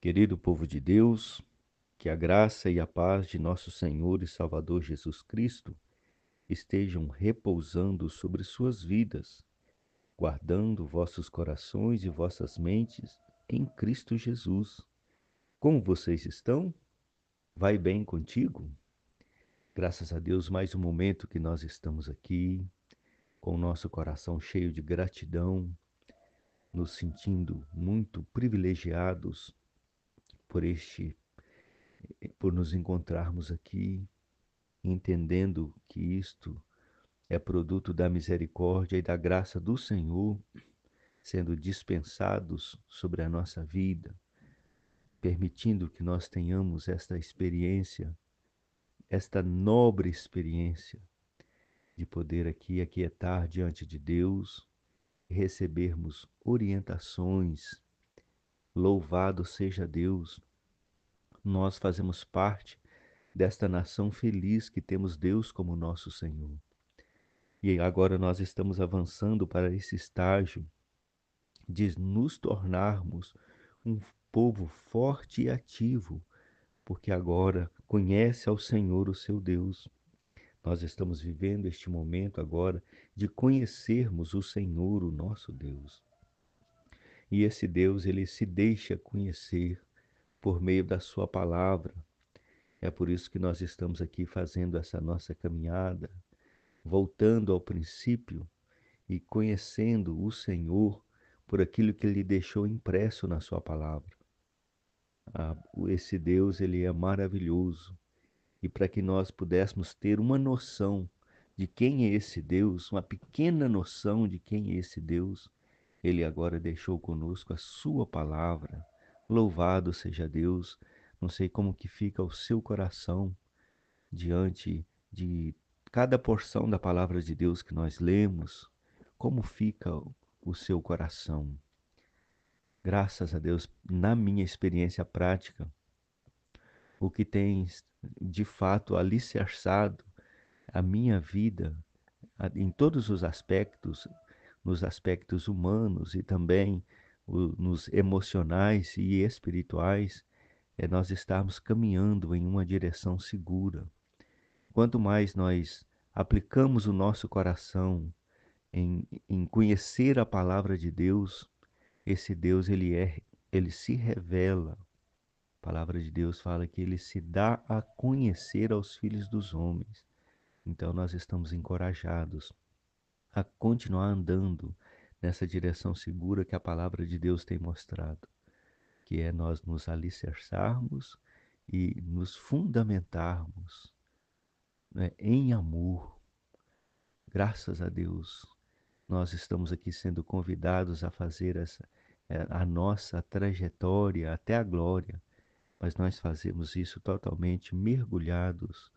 Querido povo de Deus, que a graça e a paz de nosso Senhor e Salvador Jesus Cristo estejam repousando sobre suas vidas, guardando vossos corações e vossas mentes em Cristo Jesus. Como vocês estão? Vai bem contigo? Graças a Deus, mais um momento que nós estamos aqui, com o nosso coração cheio de gratidão, nos sentindo muito privilegiados por por nos encontrarmos aqui, entendendo que isto é produto da misericórdia e da graça do Senhor sendo dispensados sobre a nossa vida, permitindo que nós tenhamos esta experiência, esta nobre experiência de poder aqui aquietar diante de Deus e recebermos orientações. Louvado seja Deus! Nós fazemos parte desta nação feliz que temos Deus como nosso Senhor. E agora nós estamos avançando para esse estágio de nos tornarmos um povo forte e ativo, porque agora conhece ao Senhor, o seu Deus. Nós estamos vivendo este momento agora de conhecermos o Senhor, o nosso Deus. E esse Deus, ele se deixa conhecer por meio da sua palavra. É por isso que nós estamos aqui fazendo essa nossa caminhada, voltando ao princípio e conhecendo o Senhor por aquilo que ele deixou impresso na sua palavra. Esse Deus, ele é maravilhoso. E para que nós pudéssemos ter uma noção de quem é esse Deus, uma pequena noção de quem é esse Deus, ele agora deixou conosco a sua palavra. Louvado seja Deus. Não sei como que fica o seu coração diante de cada porção da palavra de Deus que nós lemos, como fica o seu coração. Graças a Deus, na minha experiência prática, o que tem de fato alicerçado a minha vida em todos os aspectos, nos aspectos humanos e também nos emocionais e espirituais, é nós estarmos caminhando em uma direção segura. Quanto mais nós aplicamos o nosso coração em conhecer a palavra de Deus, esse Deus ele se revela. A palavra de Deus fala que ele se dá a conhecer aos filhos dos homens. Então nós estamos encorajados a continuar andando nessa direção segura que a palavra de Deus tem mostrado, que é nós nos alicerçarmos e nos fundamentarmos, né, em amor. Graças a Deus, nós estamos aqui sendo convidados a fazer a nossa trajetória até a glória, mas nós fazemos isso totalmente mergulhados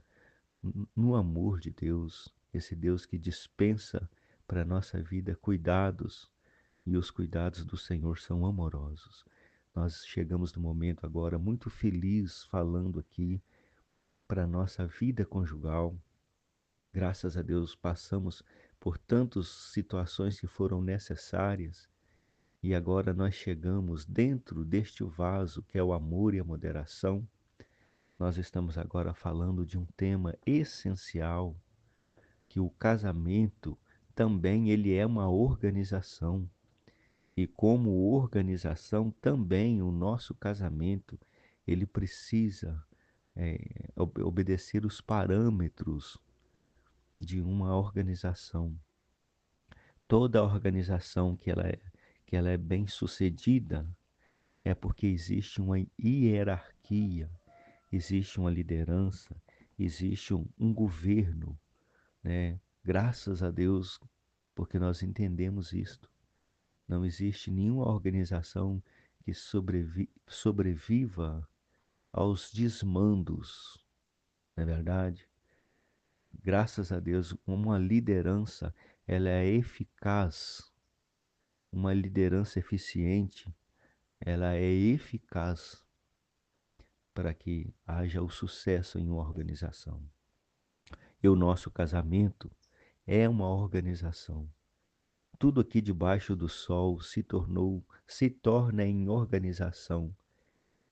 no amor de Deus, esse Deus que dispensa para a nossa vida cuidados, e os cuidados do Senhor são amorosos. Nós chegamos no momento agora muito feliz falando aqui para a nossa vida conjugal. Graças a Deus passamos por tantas situações que foram necessárias e agora nós chegamos dentro deste vaso que é o amor e a moderação. Nós estamos agora falando de um tema essencial, que o casamento também ele é uma organização. E como organização também o nosso casamento, ele precisa obedecer os parâmetros de uma organização. Toda organização que ela é bem sucedida é porque existe uma hierarquia, existe uma liderança, existe um governo, né? Graças a Deus, porque nós entendemos isto. Não existe nenhuma organização que sobreviva aos desmandos, não é verdade? Graças a Deus, uma liderança, ela é eficaz, uma liderança eficiente, ela é eficaz para que haja o sucesso em uma organização. E o nosso casamento é uma organização. Tudo aqui debaixo do sol se torna em organização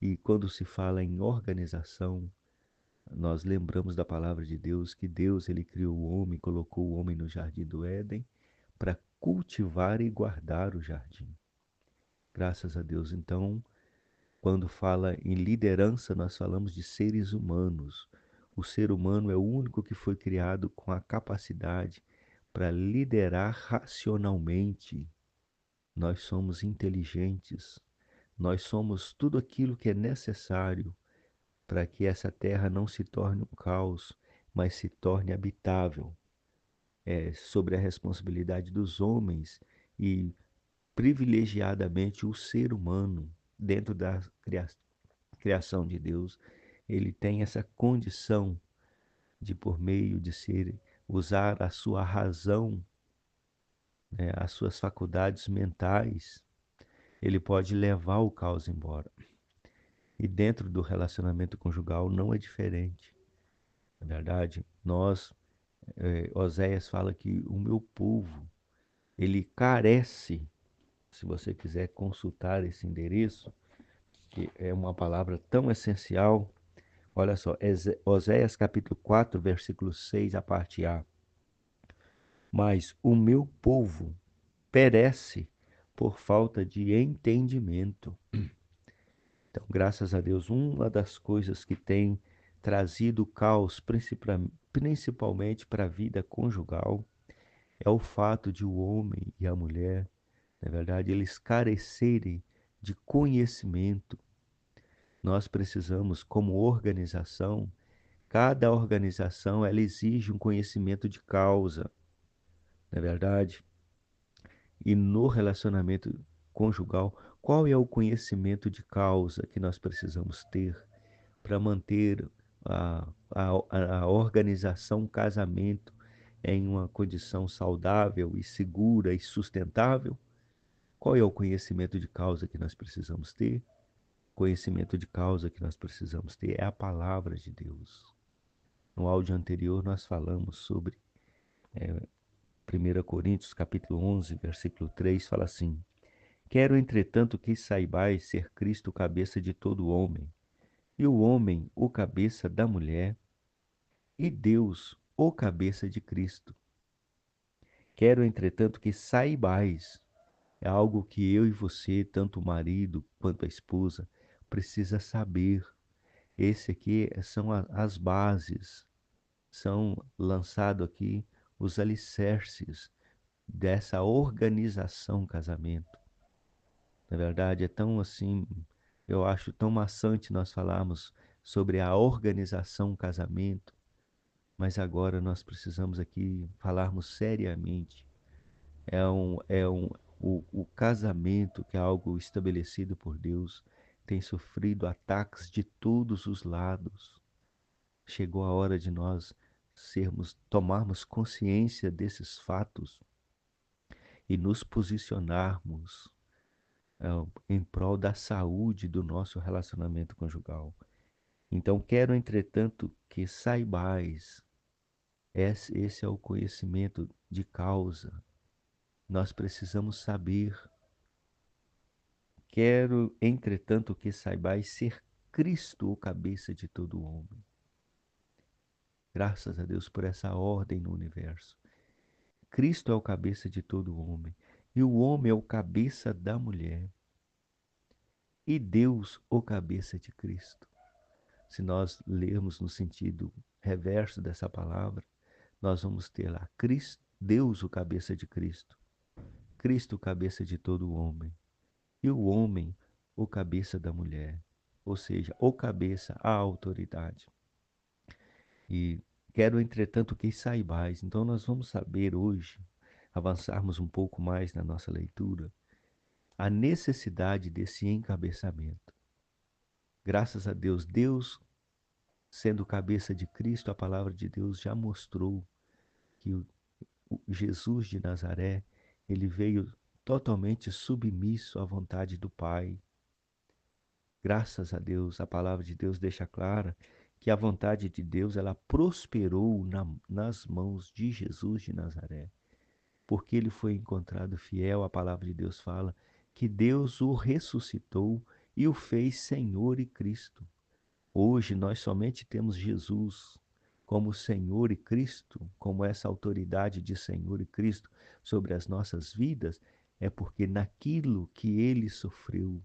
E quando se fala em organização, nós lembramos da palavra de Deus, que Deus ele criou o homem, colocou o homem no jardim do Éden para cultivar e guardar o jardim. Graças a Deus. Então, quando fala em liderança, nós falamos de seres humanos. O ser humano é o único que foi criado com a capacidade para liderar racionalmente. Nós somos inteligentes. Nós somos tudo aquilo que é necessário para que essa terra não se torne um caos, mas se torne habitável. É sobre a responsabilidade dos homens e privilegiadamente o ser humano dentro da criação de Deus, ele tem essa condição de por meio de ser usar a sua razão, né, as suas faculdades mentais, ele pode levar o caos embora. E dentro do relacionamento conjugal não é diferente. Na verdade, Oséias fala que o meu povo, ele carece, se você quiser consultar esse endereço, que é uma palavra tão essencial. Olha só, Oséias capítulo 4, versículo 6, a parte A. Mas o meu povo perece por falta de entendimento. Então, graças a Deus, uma das coisas que tem trazido caos, principalmente para a vida conjugal, é o fato de o homem e a mulher, na verdade, eles carecerem de conhecimento. Nós precisamos, como organização, cada organização ela exige um conhecimento de causa, não é verdade? E no relacionamento conjugal, qual é o conhecimento de causa que nós precisamos ter para manter a organização casamento em uma condição saudável e segura e sustentável? Qual é o conhecimento de causa que nós precisamos ter? Conhecimento de causa que nós precisamos ter é a palavra de Deus. No áudio anterior nós falamos sobre 1 Coríntios capítulo 11, versículo 3, fala assim: Quero, entretanto, que saibais ser Cristo o cabeça de todo homem, e o homem o cabeça da mulher, e Deus o cabeça de Cristo. Quero, entretanto, que saibais, é algo que eu e você, tanto o marido quanto a esposa, precisa saber. Esse aqui são as bases, são lançados aqui os alicerces dessa organização casamento. Na verdade, é tão assim, eu acho tão maçante nós falarmos sobre a organização casamento, mas agora nós precisamos aqui falarmos seriamente. O casamento, que é algo estabelecido por Deus, tem sofrido ataques de todos os lados. Chegou a hora de nós tomarmos consciência desses fatos e nos posicionarmos é, em prol da saúde do nosso relacionamento conjugal. Então, quero, entretanto, que saibais, esse é o conhecimento de causa. Nós precisamos saber. Quero, entretanto, que saibais ser Cristo o cabeça de todo homem. Graças a Deus por essa ordem no universo. Cristo é o cabeça de todo homem, e o homem é o cabeça da mulher, e Deus o cabeça de Cristo. Se nós lermos no sentido reverso dessa palavra, nós vamos ter lá Cristo, Deus o cabeça de Cristo, Cristo o cabeça de todo homem, e o homem o cabeça da mulher, ou seja, o cabeça, a autoridade. E quero, entretanto, que saibais. Então nós vamos saber hoje, avançarmos um pouco mais na nossa leitura, a necessidade desse encabeçamento. Graças a Deus, Deus, sendo cabeça de Cristo, a palavra de Deus já mostrou que o Jesus de Nazaré, ele veio totalmente submisso à vontade do Pai. Graças a Deus, a palavra de Deus deixa clara que a vontade de Deus ela prosperou nas mãos de Jesus de Nazaré, porque ele foi encontrado fiel. A palavra de Deus fala que Deus o ressuscitou e o fez Senhor e Cristo. Hoje nós somente temos Jesus como Senhor e Cristo, como essa autoridade de Senhor e Cristo sobre as nossas vidas, é porque naquilo que ele sofreu,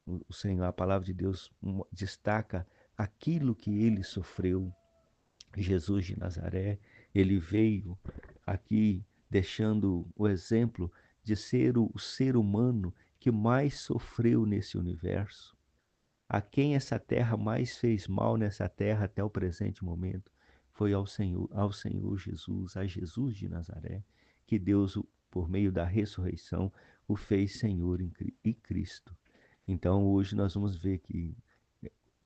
o Senhor, a palavra de Deus destaca aquilo que ele sofreu. Jesus de Nazaré, ele veio aqui deixando o exemplo de ser o ser humano que mais sofreu nesse universo. A quem essa terra mais fez mal nessa terra até o presente momento foi ao Senhor Jesus, a Jesus de Nazaré, que Deus, por meio da ressurreição, o fez Senhor e Cristo. Então hoje nós vamos ver que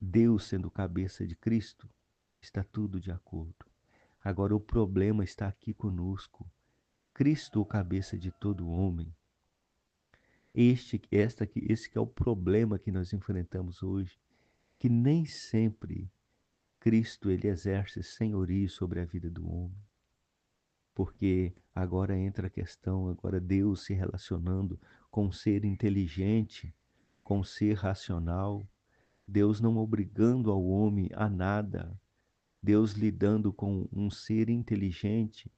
Deus sendo cabeça de Cristo, está tudo de acordo. Agora o problema está aqui conosco. Cristo, o cabeça de todo homem. Esse que é o problema que nós enfrentamos hoje, que nem sempre Cristo ele exerce senhorio sobre a vida do homem. Porque agora entra a questão, agora Deus se relacionando com um ser inteligente, com um ser racional, Deus não obrigando ao homem a nada, Deus lidando com um ser inteligente,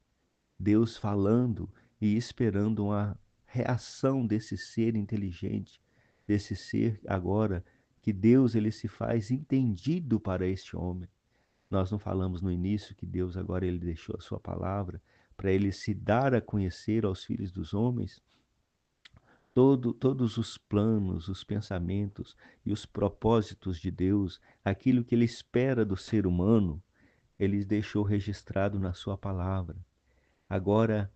Deus falando e esperando uma reação desse ser inteligente, desse ser agora que Deus ele se faz entendido para este homem. Nós não falamos no início que Deus agora ele deixou a sua palavra para ele se dar a conhecer aos filhos dos homens todos os planos, os pensamentos e os propósitos de Deus, aquilo que ele espera do ser humano, ele deixou registrado na sua palavra. Agora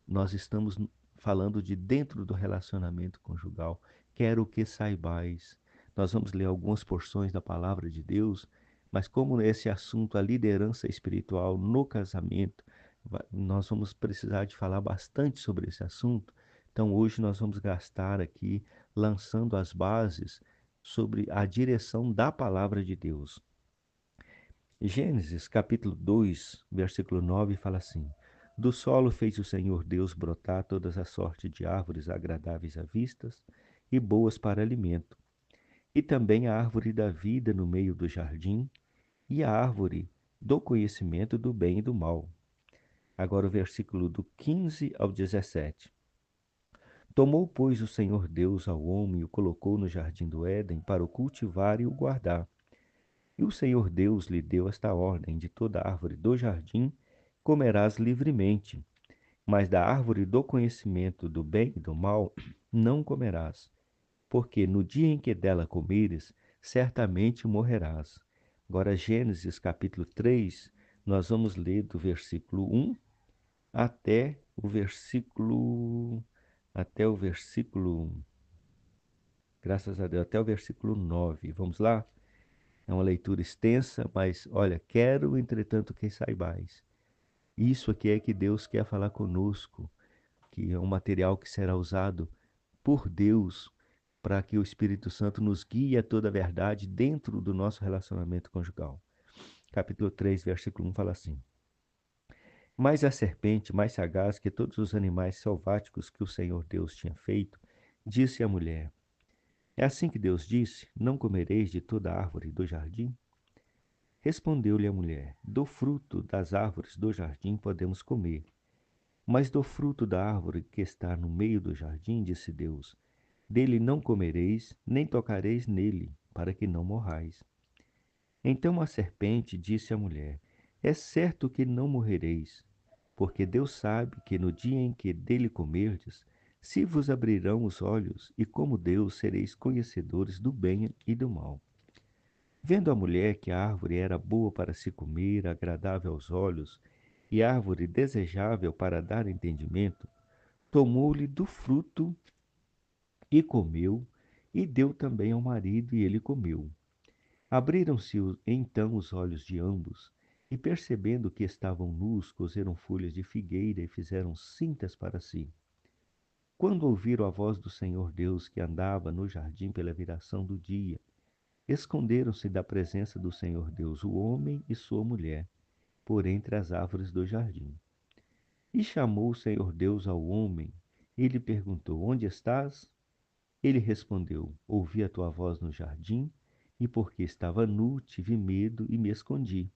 nós estamos falando de dentro do relacionamento conjugal. Quero que saibais. Nós vamos ler algumas porções da palavra de Deus, mas como esse assunto, a liderança espiritual no casamento, nós vamos precisar de falar bastante sobre esse assunto. Então hoje nós vamos gastar aqui lançando as bases sobre a direção da palavra de Deus. Gênesis capítulo 2, versículo 9 fala assim: Do solo fez o Senhor Deus brotar todas as sortes de árvores agradáveis à vista e boas para alimento, e também a árvore da vida no meio do jardim, e a árvore do conhecimento do bem e do mal. Agora o versículo do 15 ao 17. Tomou, pois, o Senhor Deus ao homem e o colocou no jardim do Éden para o cultivar e o guardar. E o Senhor Deus lhe deu esta ordem: de toda árvore do jardim comerás livremente, mas da árvore do conhecimento do bem e do mal não comerás, porque no dia em que dela comeres, certamente morrerás. Agora, Gênesis capítulo 3, nós vamos ler do versículo 1 até o versículo até o versículo, graças a Deus, até o versículo 9. Vamos lá? É uma leitura extensa, mas olha, quero, entretanto, que saibais. Isso aqui é que Deus quer falar conosco, que é um material que será usado por Deus para que o Espírito Santo nos guie a toda a verdade dentro do nosso relacionamento conjugal. Capítulo 3, versículo 1 fala assim: Mas a serpente, mais sagaz que todos os animais selváticos que o Senhor Deus tinha feito, disse à mulher: É assim que Deus disse: Não comereis de toda árvore do jardim? Respondeu-lhe a mulher: Do fruto das árvores do jardim podemos comer, mas do fruto da árvore que está no meio do jardim, disse Deus: Dele não comereis, nem tocareis nele, para que não morrais. Então a serpente disse à mulher: É certo que não morrereis, porque Deus sabe que no dia em que dele comerdes, se vos abrirão os olhos, e como Deus sereis conhecedores do bem e do mal. Vendo a mulher que a árvore era boa para se comer, agradável aos olhos, e árvore desejável para dar entendimento, tomou-lhe do fruto e comeu, e deu também ao marido, e ele comeu. Abriram-se então os olhos de ambos, e percebendo que estavam nus, coseram folhas de figueira e fizeram cintas para si. Quando ouviram a voz do Senhor Deus que andava no jardim pela viração do dia, esconderam-se da presença do Senhor Deus o homem e sua mulher, por entre as árvores do jardim. E chamou o Senhor Deus ao homem e lhe perguntou: Onde estás? Ele respondeu: Ouvi a tua voz no jardim, e porque estava nu, tive medo e me escondi.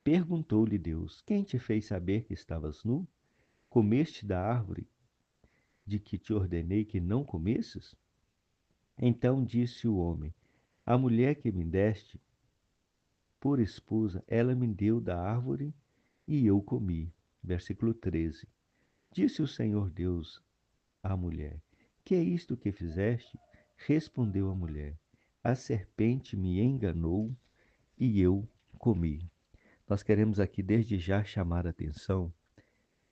Perguntou-lhe Deus: Quem te fez saber que estavas nu? Comeste da árvore de que te ordenei que não comesses? Então disse o homem: A mulher que me deste por esposa, ela me deu da árvore e eu comi. Versículo 13. Disse o Senhor Deus à mulher: Que é isto que fizeste? Respondeu a mulher: A serpente me enganou e eu comi. Nós queremos aqui desde já chamar a atenção.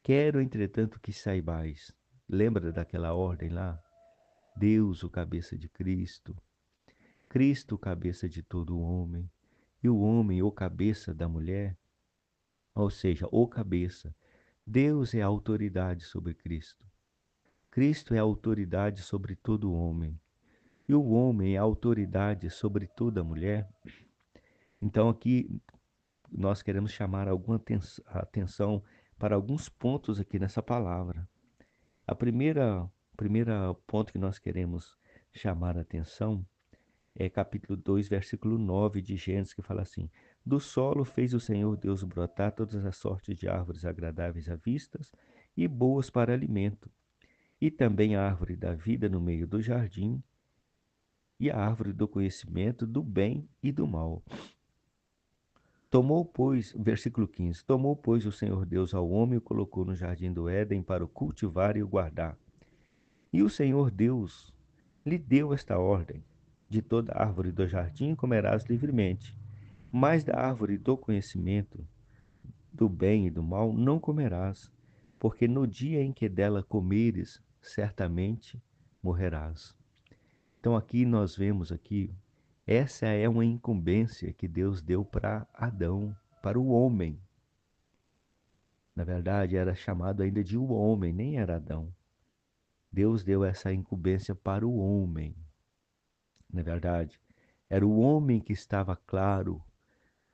Quero, entretanto, que saibais. Lembra daquela ordem lá? Deus, o cabeça de Cristo. Cristo, o cabeça de todo homem. E o homem, o cabeça da mulher. Ou seja, o cabeça. Deus é a autoridade sobre Cristo. Cristo é a autoridade sobre todo homem. E o homem é a autoridade sobre toda mulher. Então aqui nós queremos chamar alguma atenção para alguns pontos aqui nessa palavra. A primeira ponto que nós queremos chamar a atenção é capítulo 2, versículo 9 de Gênesis, que fala assim: Do solo fez o Senhor Deus brotar todas as sortes de árvores agradáveis à vistas e boas para alimento, e também a árvore da vida no meio do jardim, e a árvore do conhecimento do bem e do mal. Versículo 15: Tomou, pois, o Senhor Deus ao homem e o colocou no jardim do Éden para o cultivar e o guardar. E o Senhor Deus lhe deu esta ordem: De toda árvore do jardim comerás livremente, mas da árvore do conhecimento do bem e do mal não comerás, porque no dia em que dela comeres, certamente morrerás. Então aqui nós vemos aqui, essa é uma incumbência que Deus deu para Adão, para o homem. Na verdade, era chamado ainda de o homem, nem era Adão. Deus deu essa incumbência para o homem. Na verdade, era o homem que estava claro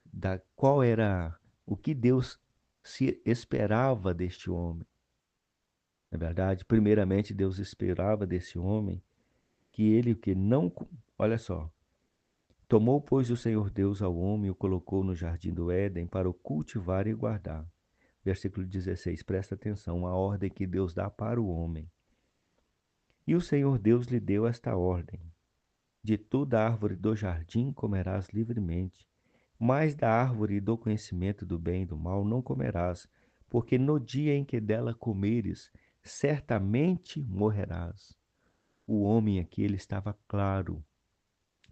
da qual era o que Deus se esperava deste homem. Na verdade, primeiramente Deus esperava desse homem que ele que não, olha só, tomou, pois, o Senhor Deus ao homem e o colocou no jardim do Éden para o cultivar e guardar. Versículo 16, presta atenção, a ordem que Deus dá para o homem. E o Senhor Deus lhe deu esta ordem: De toda árvore do jardim comerás livremente, mas da árvore do conhecimento do bem e do mal não comerás, porque no dia em que dela comeres, certamente morrerás. O homem aqui, ele estava claro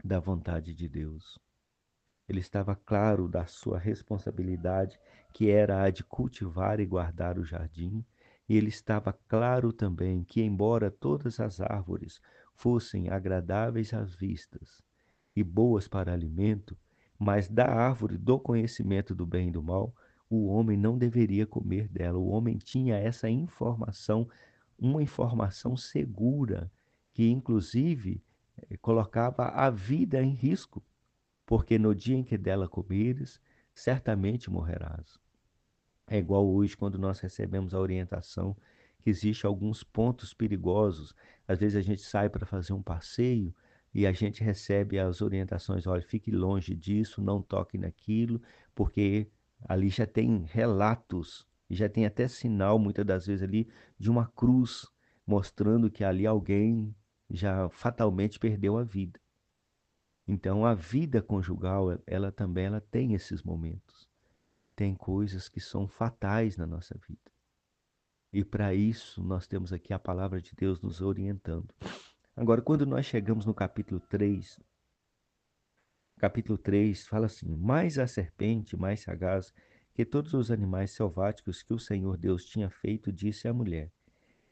da vontade de Deus. Ele estava claro da sua responsabilidade, que era a de cultivar e guardar o jardim, e ele estava claro também que, embora todas as árvores fossem agradáveis às vistas e boas para alimento, mas da árvore do conhecimento do bem e do mal, o homem não deveria comer dela. O homem tinha essa informação, uma informação segura, que inclusive colocava a vida em risco, porque no dia em que dela comeres, certamente morrerás. É igual hoje quando nós recebemos a orientação que existe alguns pontos perigosos. Às vezes a gente sai para fazer um passeio e a gente recebe as orientações: olha, fique longe disso, não toque naquilo, porque ali já tem relatos, e já tem até sinal, muitas das vezes ali, de uma cruz, mostrando que ali alguém já fatalmente perdeu a vida. Então, a vida conjugal, ela também ela tem esses momentos. Tem coisas que são fatais na nossa vida. E para isso, nós temos aqui a palavra de Deus nos orientando. Agora, quando nós chegamos no capítulo 3 fala assim: Mais a serpente, mais sagaz que todos os animais selváticos que o Senhor Deus tinha feito, disse à mulher: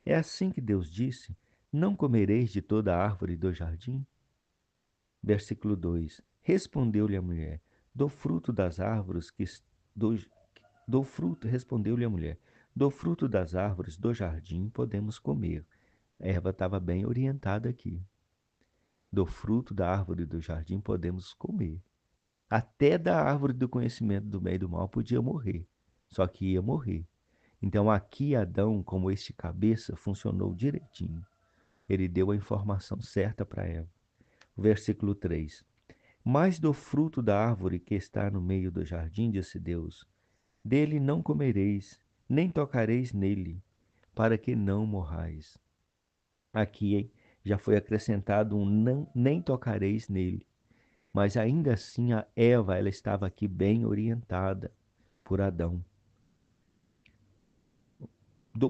É assim que Deus disse: Não comereis de toda a árvore do jardim? Versículo 2: Respondeu-lhe a mulher: Do fruto das árvores do, do fruto, respondeu-lhe a mulher: Do fruto das árvores do jardim podemos comer. A erva estava bem orientada aqui. Do fruto da árvore do jardim podemos comer. Até da árvore do conhecimento do bem e do mal podia morrer. Só que ia morrer. Então aqui Adão, como este cabeça, funcionou direitinho. Ele deu a informação certa para Eva. Versículo 3. Mas do fruto da árvore que está no meio do jardim, disse Deus, dele não comereis, nem tocareis nele, para que não morrais. Aqui já foi acrescentado um não, nem tocareis nele. Mas ainda assim a Eva, ela estava aqui bem orientada por Adão.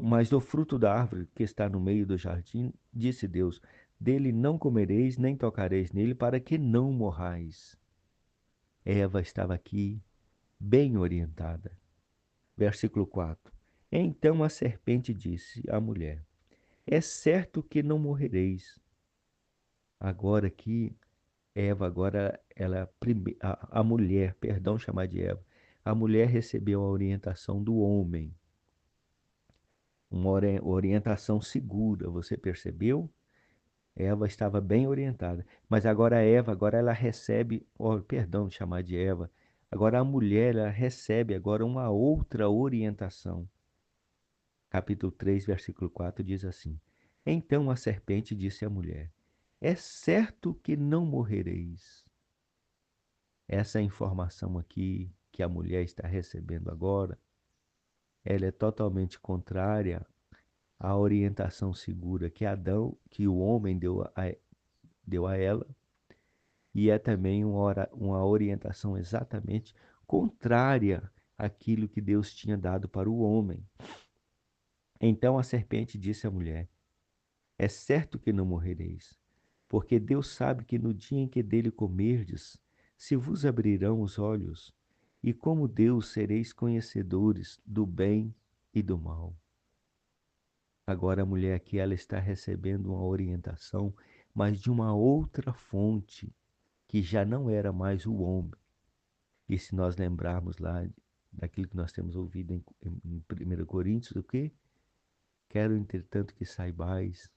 Mas do fruto da árvore que está no meio do jardim, disse Deus, dele não comereis, nem tocareis nele, para que não morrais. Eva estava aqui bem orientada. Versículo 4. Então a serpente disse à mulher, é certo que não morrereis. Agora aqui, Eva, agora ela, a mulher, perdão chamar de Eva, a mulher recebeu a orientação do homem, uma orientação segura, você percebeu? Eva estava bem orientada, mas agora Eva, agora ela recebe, oh, perdão de chamar de Eva, agora a mulher ela recebe agora uma outra orientação. Capítulo 3, versículo 4 diz assim: Então a serpente disse à mulher: É certo que não morrereis. Essa informação aqui que a mulher está recebendo agora, ela é totalmente contrária à orientação segura que Adão, que o homem deu a ela, e é também uma orientação exatamente contrária àquilo que Deus tinha dado para o homem. Então a serpente disse à mulher: É certo que não morrereis, porque Deus sabe que no dia em que dele comerdes, se vos abrirão os olhos, e como Deus sereis conhecedores do bem e do mal. Agora a mulher aqui ela está recebendo uma orientação, mas de uma outra fonte, que já não era mais o homem. E se nós lembrarmos lá daquilo que nós temos ouvido em 1 Coríntios, o quê? Quero, entretanto, que saibais.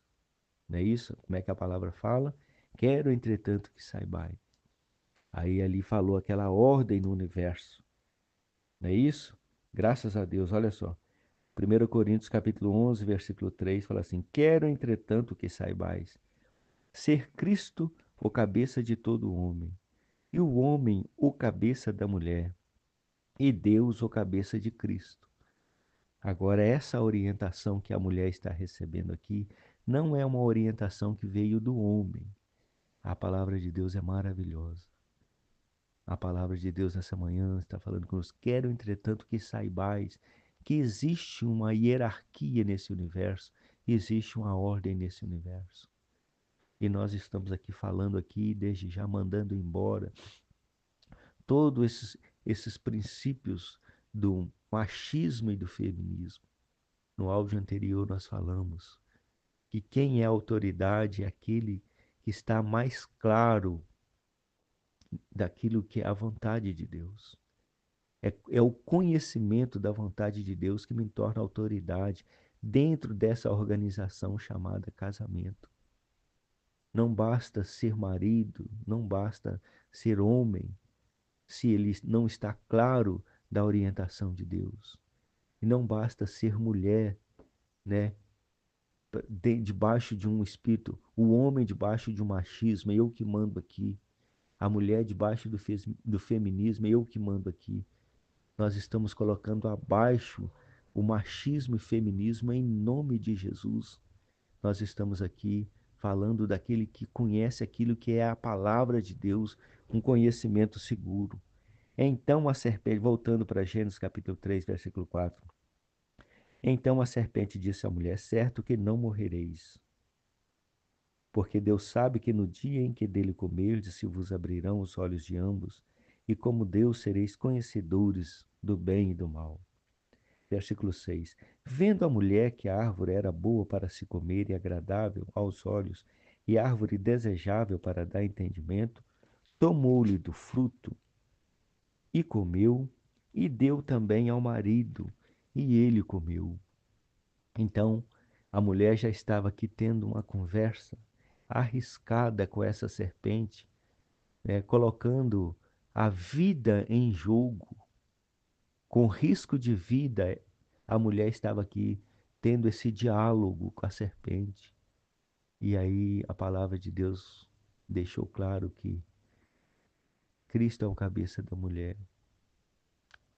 Não é isso? Como é que a palavra fala? Quero, entretanto, que saibais. Aí ali falou aquela ordem no universo. Não é isso? Graças a Deus, olha só. 1 Coríntios capítulo 11, versículo 3 fala assim: Quero, entretanto, que saibais ser Cristo o cabeça de todo homem, e o homem o cabeça da mulher, e Deus o cabeça de Cristo. Agora, essa orientação que a mulher está recebendo aqui não é uma orientação que veio do homem. A palavra de Deus é maravilhosa. A palavra de Deus nessa manhã está falando conosco. Quero, entretanto, que saibais que existe uma hierarquia nesse universo, existe uma ordem nesse universo. E nós estamos aqui falando aqui, desde já mandando embora todos esses princípios do machismo e do feminismo. No áudio anterior nós falamos que quem é autoridade é aquele que está mais claro daquilo que é a vontade de Deus. É o conhecimento da vontade de Deus que me torna autoridade dentro dessa organização chamada casamento. Não basta ser marido, não basta ser homem, se ele não está claro da orientação de Deus. E não basta ser mulher, né? Debaixo de um espírito, o homem debaixo de um machismo, é eu que mando aqui. A mulher debaixo do feminismo, é eu que mando aqui. Nós estamos colocando abaixo o machismo e feminismo em nome de Jesus. Nós estamos aqui falando daquele que conhece aquilo que é a palavra de Deus, um conhecimento seguro. Então a serpente, voltando para Gênesis capítulo 3, versículo 4. Então a serpente disse à mulher: Certo que não morrereis, porque Deus sabe que no dia em que dele comerdes se vos abrirão os olhos de ambos, e como Deus sereis conhecedores do bem e do mal. Versículo 6. Vendo a mulher que a árvore era boa para se comer e agradável aos olhos, e árvore desejável para dar entendimento, tomou-lhe do fruto e comeu, e deu também ao marido, e ele comeu. Então, a mulher já estava aqui tendo uma conversa arriscada com essa serpente, né, colocando a vida em jogo, com risco de vida. A mulher estava aqui tendo esse diálogo com a serpente. E aí a palavra de Deus deixou claro que Cristo é o cabeça da mulher,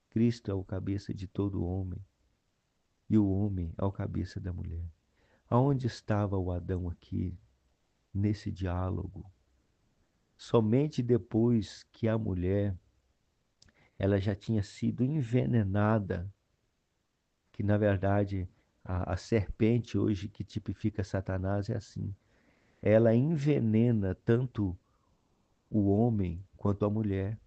Cristo é o cabeça de todo homem, e o homem é o cabeça da mulher. Aonde estava o Adão aqui, nesse diálogo? Somente depois que a mulher, ela já tinha sido envenenada, que na verdade a serpente hoje que tipifica Satanás é assim. Ela envenena tanto o homem quanto a mulher.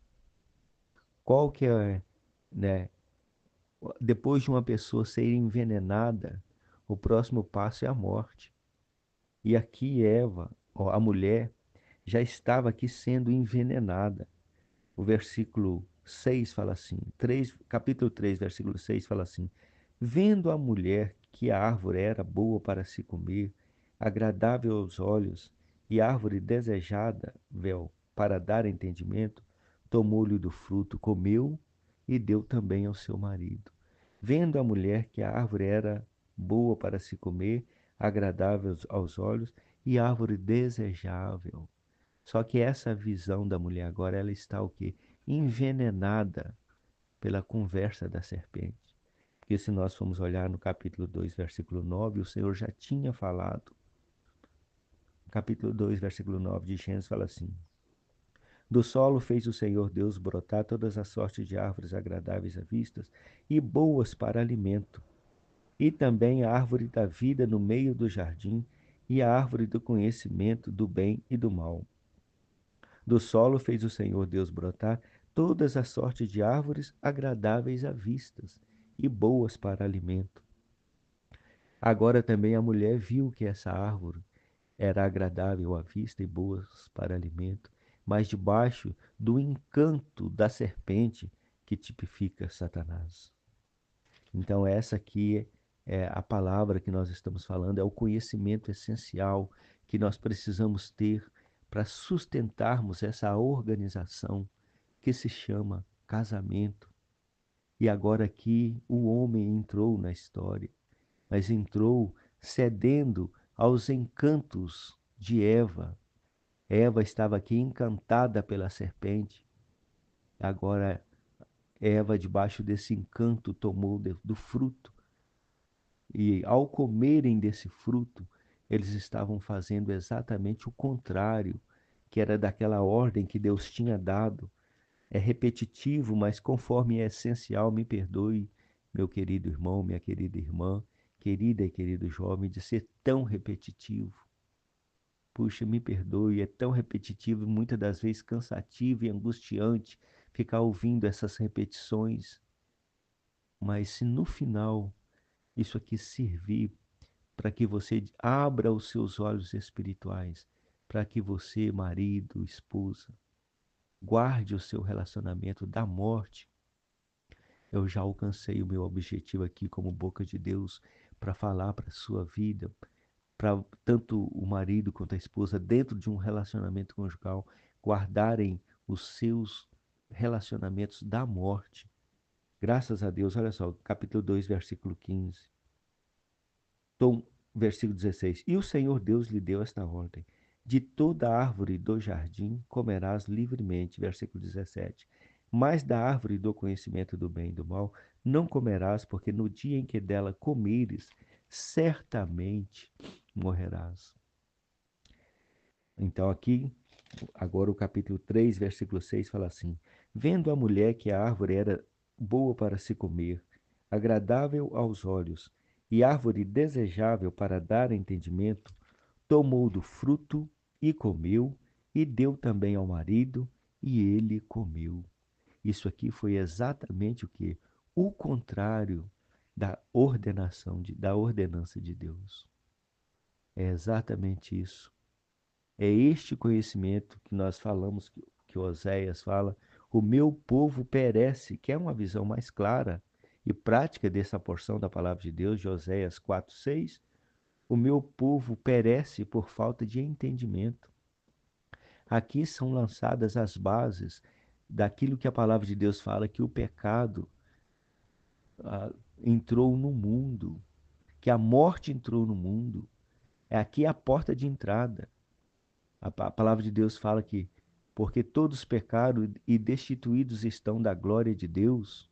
Qual que é, né? Depois de uma pessoa ser envenenada, o próximo passo é a morte. E aqui Eva, ó, a mulher, já estava aqui sendo envenenada. O versículo 6 fala assim, capítulo 3, versículo 6 fala assim: Vendo a mulher que a árvore era boa para se comer, agradável aos olhos, e árvore desejável para dar entendimento, tomou-lhe do fruto, comeu e deu também ao seu marido. Vendo a mulher que a árvore era boa para se comer, agradável aos olhos, e árvore desejável. Só que essa visão da mulher agora, ela está o quê? Envenenada pela conversa da serpente. Porque se nós formos olhar no capítulo 2, versículo 9, o Senhor já tinha falado. Capítulo 2, versículo 9 de Gênesis fala assim: Do solo fez o Senhor Deus brotar todas as sortes de árvores agradáveis à vista e boas para alimento, e também a árvore da vida no meio do jardim, e a árvore do conhecimento do bem e do mal. Do solo fez o Senhor Deus brotar todas as sortes de árvores agradáveis à vistas e boas para alimento. Agora também a mulher viu que essa árvore era agradável à vista e boas para alimento, mas debaixo do encanto da serpente que tipifica Satanás. Então essa aqui é a palavra que nós estamos falando, é o conhecimento essencial que nós precisamos ter para sustentarmos essa organização que se chama casamento. E agora aqui o homem entrou na história, mas entrou cedendo aos encantos de Eva. Eva estava aqui encantada pela serpente. Agora Eva, debaixo desse encanto, tomou do fruto. E ao comerem desse fruto, eles estavam fazendo exatamente o contrário, que era daquela ordem que Deus tinha dado. É repetitivo, mas conforme é essencial, me perdoe, meu querido irmão, minha querida irmã, querida e querido jovem, de ser tão repetitivo. Puxa, me perdoe, é tão repetitivo e muitas das vezes cansativo e angustiante ficar ouvindo essas repetições. Mas se no final isso aqui servir para que você abra os seus olhos espirituais, para que você, marido, esposa, guarde o seu relacionamento da morte. Eu já alcancei o meu objetivo aqui como boca de Deus para falar para a sua vida, para tanto o marido quanto a esposa, dentro de um relacionamento conjugal, guardarem os seus relacionamentos da morte. Graças a Deus, olha só, capítulo 2, versículo 15. Tom, versículo 16. E o Senhor Deus lhe deu esta ordem: De toda árvore do jardim comerás livremente. Versículo 17. Mas da árvore do conhecimento do bem e do mal não comerás, porque no dia em que dela comeres, certamente morrerás. Então, aqui, agora o capítulo 3, versículo 6 fala assim: Vendo a mulher que a árvore era boa para se comer, agradável aos olhos, e árvore desejável para dar entendimento, tomou do fruto e comeu, e deu também ao marido, e ele comeu. Isso aqui foi exatamente o que? O contrário da da ordenança de Deus. É exatamente isso. É este conhecimento que nós falamos, que Oséias fala, o meu povo perece, que é uma visão mais clara e prática dessa porção da palavra de Deus, de Oséias 4:6. O meu povo perece por falta de entendimento. Aqui são lançadas as bases daquilo que a palavra de Deus fala, que o pecado entrou no mundo, que a morte entrou no mundo, É aqui a porta de entrada. A palavra de Deus fala que porque todos pecaram e destituídos estão da glória de Deus,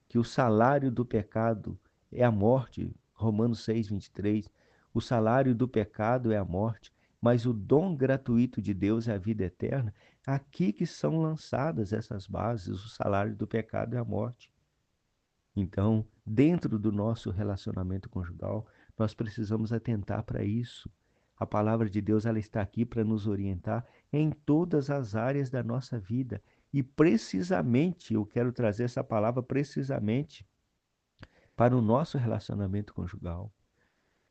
que o salário do pecado é a morte. Romanos 6:23. O salário do pecado é a morte, mas o dom gratuito de Deus é a vida eterna. Aqui que são lançadas essas bases, o salário do pecado é a morte. Então, dentro do nosso relacionamento conjugal, nós precisamos atentar para isso. A palavra de Deus, ela está aqui para nos orientar em todas as áreas da nossa vida. E precisamente, eu quero trazer essa palavra precisamente para o nosso relacionamento conjugal,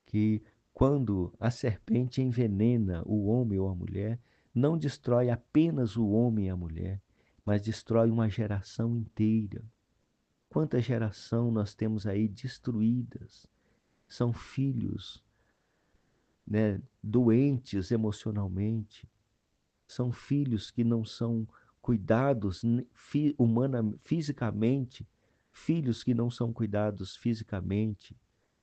que quando a serpente envenena o homem ou a mulher, não destrói apenas o homem e a mulher, mas destrói uma geração inteira. Quanta geração nós temos aí destruídas? São filhos, né, doentes emocionalmente, são filhos que não são cuidados fisicamente, filhos que não são cuidados fisicamente,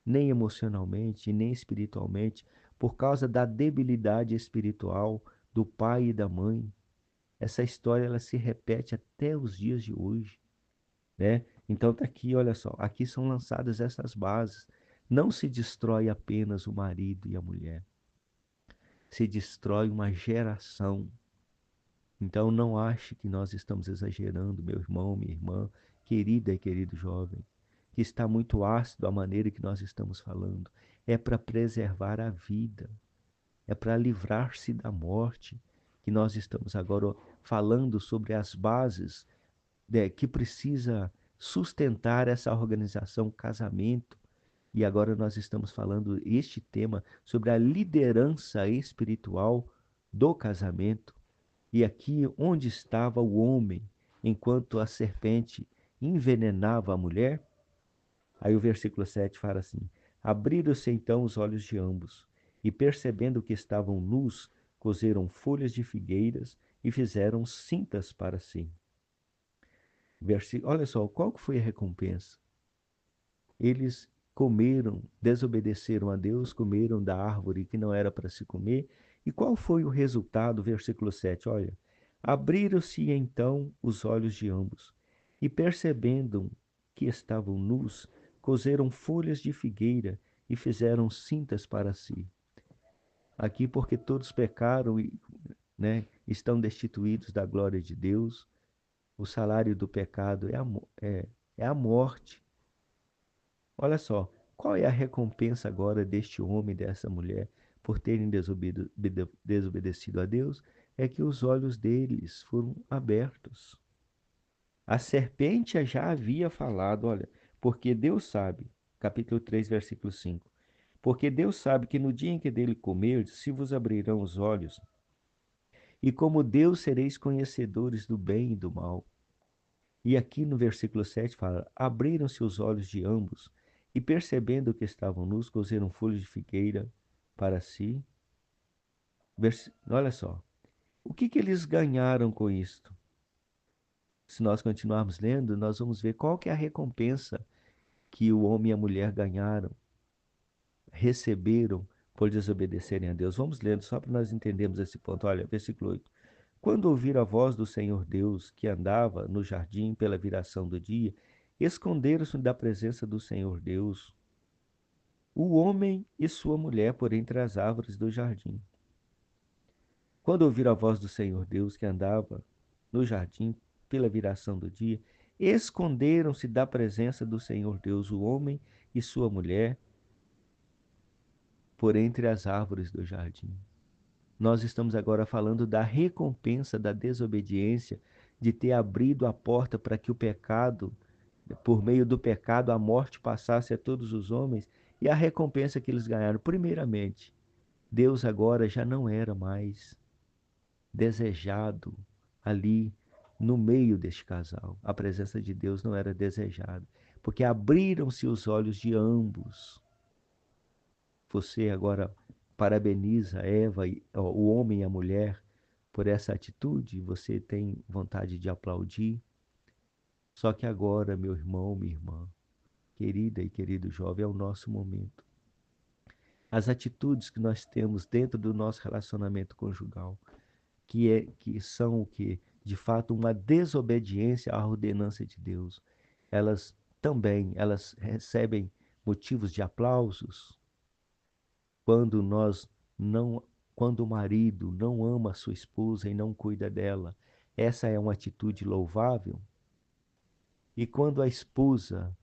nem emocionalmente, nem espiritualmente, por causa da debilidade espiritual do pai e da mãe. Essa história ela se repete até os dias de hoje, né? Então tá aqui, olha só, aqui são lançadas essas bases. Não se destrói apenas o marido e a mulher, se destrói uma geração. Então não ache que nós estamos exagerando, meu irmão, minha irmã, querida e querido jovem, que está muito ácido a maneira que nós estamos falando. É para preservar a vida, é para livrar-se da morte, que nós estamos agora falando sobre as bases, né, que precisa sustentar essa organização casamento. E agora nós estamos falando este tema sobre a liderança espiritual do casamento. E aqui onde estava o homem enquanto a serpente envenenava a mulher? Aí o versículo 7 fala assim: Abriram-se então os olhos de ambos, e percebendo que estavam nus, coseram folhas de figueiras e fizeram cintas para si. Olha só, qual foi a recompensa? Eles comeram, desobedeceram a Deus, comeram da árvore que não era para se comer. E qual foi o resultado? Versículo 7, olha. Abriram-se então os olhos de ambos, e percebendo que estavam nus, coseram folhas de figueira e fizeram cintas para si. Aqui porque todos pecaram e, né, estão destituídos da glória de Deus. O salário do pecado é a morte. Olha só, qual é a recompensa agora deste homem e dessa mulher por terem desobedecido a Deus? É que os olhos deles foram abertos. A serpente já havia falado, olha, porque Deus sabe, capítulo 3, versículo 5. Porque Deus sabe que no dia em que dele comerdes, se vos abrirão os olhos, e como Deus sereis conhecedores do bem e do mal. E aqui no versículo 7 fala: Abriram-se os olhos de ambos, e percebendo que estavam nus, coseram folhas de figueira para si. Olha só, o que eles ganharam com isto? Se nós continuarmos lendo, nós vamos ver qual que é a recompensa que o homem e a mulher ganharam, receberam por desobedecerem a Deus. Vamos lendo só para nós entendermos esse ponto. Olha, versículo 8. Quando ouviram a voz do Senhor Deus, que andava no jardim pela viração do dia, esconderam-se da presença do Senhor Deus, o homem e sua mulher por entre as árvores do jardim. Quando ouviram a voz do Senhor Deus, que andava no jardim pela viração do dia, esconderam-se da presença do Senhor Deus, o homem e sua mulher, por entre as árvores do jardim. Nós estamos agora falando da recompensa da desobediência, de ter abrido a porta para que o pecado, por meio do pecado, a morte passasse a todos os homens, e a recompensa que eles ganharam. Primeiramente, Deus agora já não era mais desejado ali no meio deste casal. A presença de Deus não era desejada, porque abriram-se os olhos de ambos. Você agora parabeniza Eva, o homem e a mulher, por essa atitude, você tem vontade de aplaudir. Só que agora, meu irmão, minha irmã, querida e querido jovem, é o nosso momento. as atitudes que nós temos dentro do nosso relacionamento conjugal, que são o que, de fato, uma desobediência à ordenança de Deus. Elas também, elas recebem motivos de aplausos quando nós não, quando o marido não ama a sua esposa e não cuida dela. Essa é uma atitude louvável. E quando a esposa,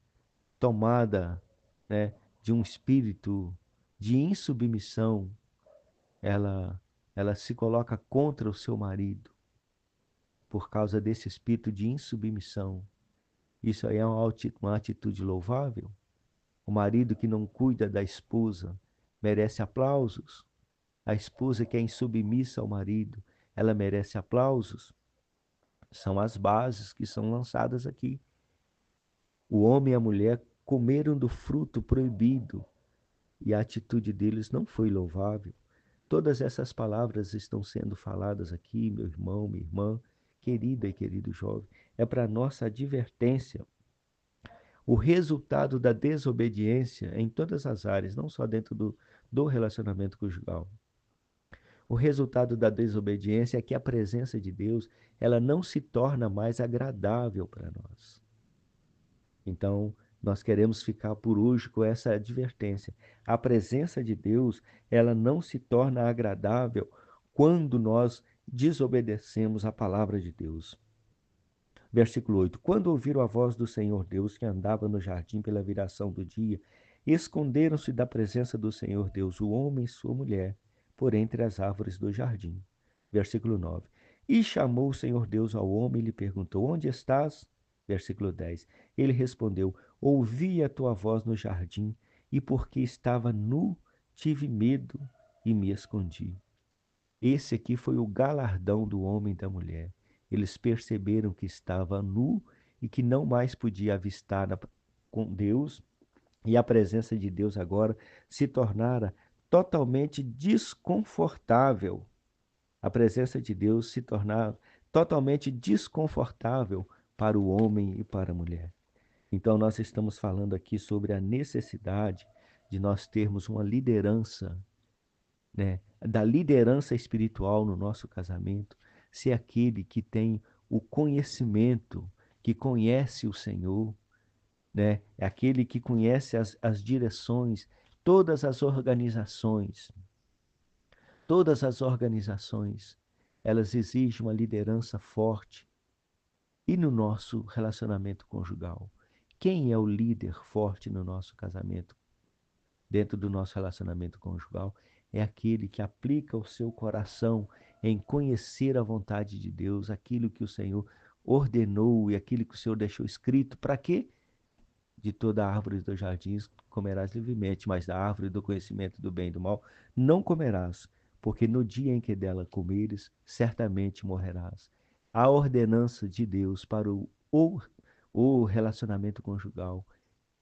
tomada, né, de um espírito de insubmissão, ela, ela se coloca contra o seu marido por causa desse espírito de insubmissão. Isso aí é uma atitude louvável? O marido que não cuida da esposa merece aplausos? A esposa que é insubmissa ao marido, ela merece aplausos? São as bases que são lançadas aqui. O homem e a mulher comeram do fruto proibido e a atitude deles não foi louvável. Todas essas palavras estão sendo faladas aqui, meu irmão, minha irmã, querida e querido jovem, é para nossa advertência. O resultado da desobediência em todas as áreas, não só dentro do relacionamento conjugal. O resultado da desobediência é que a presença de Deus, ela não se torna mais agradável para nós. Então, nós queremos ficar por hoje com essa advertência. A presença de Deus, ela não se torna agradável quando nós desobedecemos a palavra de Deus. Versículo 8: Quando ouviram a voz do Senhor Deus que andava no jardim pela viração do dia, esconderam-se da presença do Senhor Deus, o homem e sua mulher, por entre as árvores do jardim. Versículo 9: E chamou o Senhor Deus ao homem e lhe perguntou: Onde estás? Versículo 10: Ele respondeu: Ouvi a tua voz no jardim, e porque estava nu, tive medo e me escondi. Esse aqui foi o galardão do homem e da mulher. Eles perceberam que estava nu e que não mais podia avistar com Deus, e a presença de Deus agora se tornara totalmente desconfortável. A presença de Deus se tornava totalmente desconfortável para o homem e para a mulher. Então, nós estamos falando aqui sobre a necessidade de nós termos uma liderança, né, da liderança espiritual no nosso casamento, ser aquele que tem o conhecimento, que conhece o Senhor, né, é aquele que conhece as direções, todas as organizações, todas as organizações, elas exigem uma liderança forte. E no nosso relacionamento conjugal, quem é o líder forte no nosso casamento? Dentro do nosso relacionamento conjugal, é aquele que aplica o seu coração em conhecer a vontade de Deus, aquilo que o Senhor ordenou e aquilo que o Senhor deixou escrito. Para quê? De toda a árvore dos jardins comerás livremente, mas da árvore do conhecimento do bem e do mal não comerás, porque no dia em que dela comeres, certamente morrerás. A ordenança de Deus para o relacionamento conjugal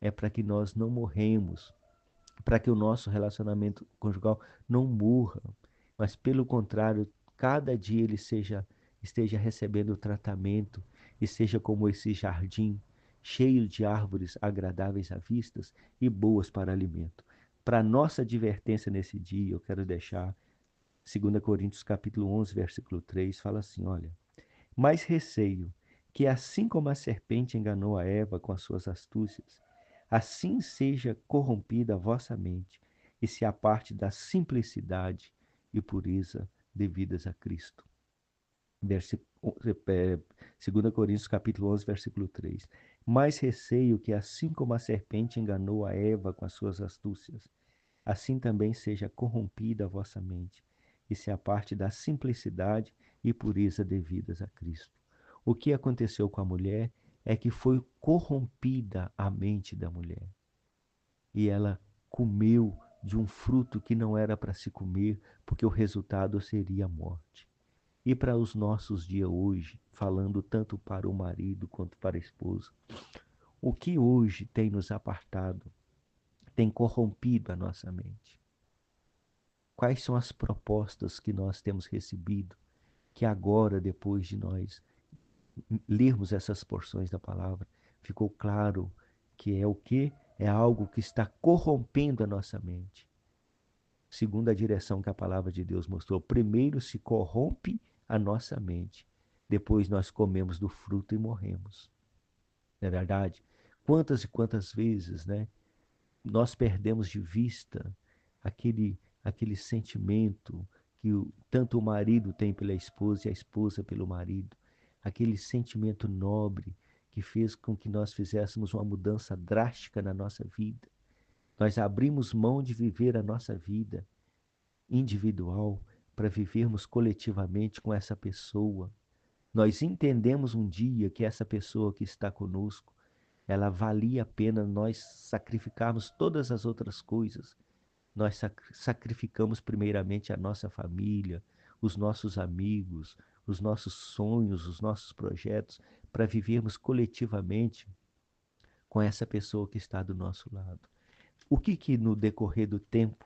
é para que nós não morremos, para que o nosso relacionamento conjugal não morra, mas pelo contrário, cada dia ele esteja recebendo tratamento e seja como esse jardim cheio de árvores agradáveis à vista e boas para alimento. Para nossa advertência nesse dia, eu quero deixar 2 Coríntios capítulo 11, versículo 3, fala assim, olha, mas receio que assim como a serpente enganou a Eva com as suas astúcias, assim seja corrompida a vossa mente e se aparte da simplicidade e pureza devidas a Cristo. 2 Coríntios capítulo 11, versículo 3. Mas receio que assim como a serpente enganou a Eva com as suas astúcias, assim também seja corrompida a vossa mente e se aparte da simplicidade e pureza devidas a Cristo. O que aconteceu com a mulher é que foi corrompida a mente da mulher. E ela comeu de um fruto que não era para se comer, porque o resultado seria a morte. E para os nossos dias hoje, falando tanto para o marido quanto para a esposa, o que hoje tem nos apartado, tem corrompido a nossa mente? Quais são as propostas que nós temos recebido, que agora, depois de nós lermos essas porções da palavra, ficou claro que é o que? É algo que está corrompendo a nossa mente. segundo a direção que a palavra de Deus mostrou. Primeiro se corrompe a nossa mente, depois nós comemos do fruto e morremos. Não é verdade? Quantas e quantas vezes, né, nós perdemos de vista aquele sentimento que tanto o marido tem pela esposa e a esposa pelo marido, aquele sentimento nobre que fez com que nós fizéssemos uma mudança drástica na nossa vida. Nós abrimos mão de viver a nossa vida individual para vivermos coletivamente com essa pessoa. Nós entendemos um dia que essa pessoa que está conosco, ela valia a pena nós sacrificarmos todas as outras coisas. Nós sacrificamos primeiramente a nossa família, os nossos amigos, os nossos sonhos, os nossos projetos, para vivermos coletivamente com essa pessoa que está do nosso lado. O que no decorrer do tempo,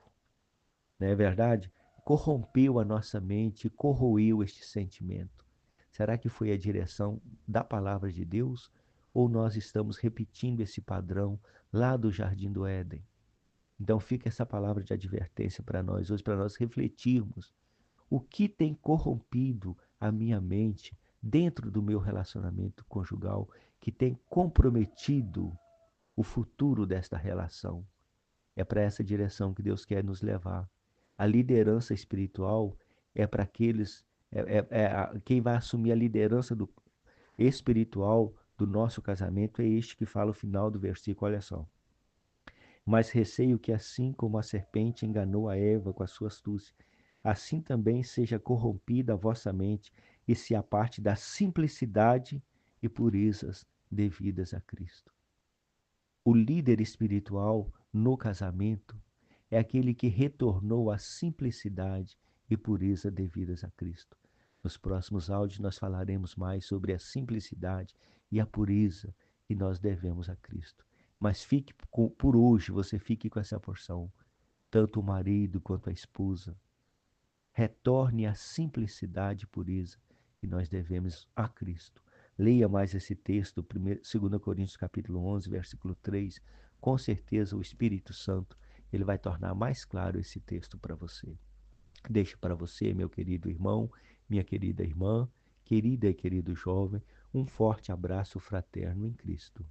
não é verdade, corrompeu a nossa mente, corroeu este sentimento? Será que foi a direção da palavra de Deus? Ou nós estamos repetindo esse padrão lá do Jardim do Éden? Então fica essa palavra de advertência para nós hoje, para nós refletirmos. O que tem corrompido a minha mente dentro do meu relacionamento conjugal, que tem comprometido o futuro desta relação? É para essa direção que Deus quer nos levar. A liderança espiritual é para aqueles, quem vai assumir a liderança espiritual do nosso casamento é este que fala o final do versículo, olha só. Mas receio que assim como a serpente enganou a Eva com a sua astúcia, assim também seja corrompida a vossa mente e se aparte da simplicidade e purezas devidas a Cristo. O líder espiritual no casamento é aquele que retornou à simplicidade e pureza devidas a Cristo. Nos próximos áudios nós falaremos mais sobre a simplicidade e a pureza que nós devemos a Cristo. Mas por hoje, você fique com essa porção, tanto o marido quanto a esposa. Retorne à simplicidade e pureza que nós devemos a Cristo. Leia mais esse texto, 2 Coríntios capítulo 11, versículo 3. Com certeza o Espírito Santo ele vai tornar mais claro esse texto para você. Deixo para você, meu querido irmão, minha querida irmã, querida e querido jovem, um forte abraço fraterno em Cristo.